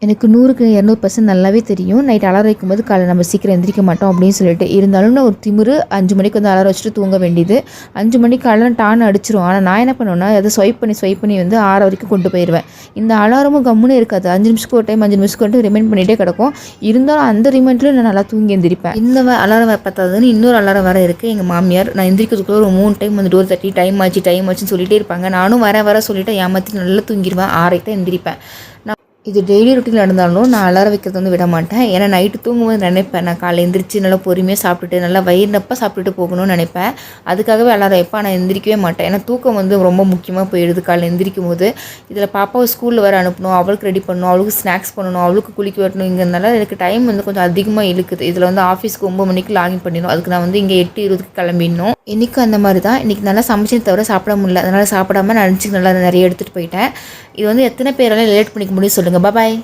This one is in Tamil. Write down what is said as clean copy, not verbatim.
எனக்கு 100க்கு 200% நல்லாவே தெரியும். நைட் அலாரம் வைக்கும்போது காலைல நம்ம சீக்கிரம் எந்திரிக்க மாட்டோம் அப்படின்னு சொல்லிட்டு. இருந்தாலும் நான் ஒரு திமிரு 5 மணிக்கு வந்து அலாரம் வச்சுட்டு தூங்க வேண்டியது. 5 மணிக்கு அலாரம் டான்னு அடிச்சிரும். ஆனா நான் என்ன பண்ணுவேன்னா, அத ஸ்வைப் பண்ணி வந்து 6 வரைக்கும் கொண்டு போயிருவேன். இந்த அலாரமும் கம்முனே இருக்காது. 5 நிமிஷத்துக்கு ஒரு டைம் 5 நிமிஷத்துக்கு ஒரு டைம் ரிமைண்ட் பண்ணிட்டே கிடக்கும். இருந்தாலும் அந்த ரிமைண்டர்ல நான் நல்லா தூங்கி எந்திரிப்பேன். இந்த அலாரம் பத்தாதுன்னு இன்னொரு அலாரம் வேற இருக்கு. எங்க மாமியார் நான் எந்திரிக்கிறதுக்குள்ள ஒரு 3 டைம் வந்து டோர் தட்டி டைம் ஆச்சுன்னு சொல்லிட்டே இருப்பாங்க. நானும் வர சொல்லிட்டு ஏமாத்தி நல்லா தூங்கிருவேன். 6க்கு தான் எந்திரிப்பேன். இது டெய்லி ரொட்டீன் நடந்தாலும் நான் அலாரம் வைக்கிறது வந்து விட மாட்டேன். ஏன்னா நைட்டு தூங்கும்போது நினைப்பேன், நான் காலைல எந்திரிச்சு நல்லா பொறுமையாக சாப்பிட்டுட்டு நல்லா வயிறு நப்ப சாப்பிட்டுட்டு போகணும்னு நினைப்பேன். அதுக்காகவே அலாரம் வைப்பேன். நான் எந்திரிக்கவே மாட்டேன். ஏன்னா தூக்கம் வந்து ரொம்ப முக்கியமாக போயிடுது காலைல எந்திரிக்கும் போது. இதில் பாப்பாவை ஸ்கூலில் வேறு அனுப்பணும், அவளுக்கு ரெடி பண்ணணும், அவளுக்கு ஸ்நாக்ஸ் பண்ணணும், அவளுக்கு குளிக்க வரணும். இங்கேனால எனக்கு டைம் வந்து கொஞ்சம் அதிகமாக இழுக்குது. இதில் வந்து ஆஃபீஸ்க்கு 9 மணிக்கு லாகின் பண்ணிடணும். அதுக்கு நான் வந்து இங்கே 8:20க்கு கிளம்பிடணும். இன்றைக்கும் அந்த மாதிரி தான். இன்றைக்கி நல்லா சமைச்சது தவிர சாப்பிட முடியல. அதனால் சாப்பிடாம நான் லஞ்சுக்கு நல்லா நிறைய எடுத்துகிட்டு போயிட்டேன். இது வந்து எத்தனை பேரால ரிலேட் பண்ணிக்க முடியும் சொல்லுங்கள். பாய்.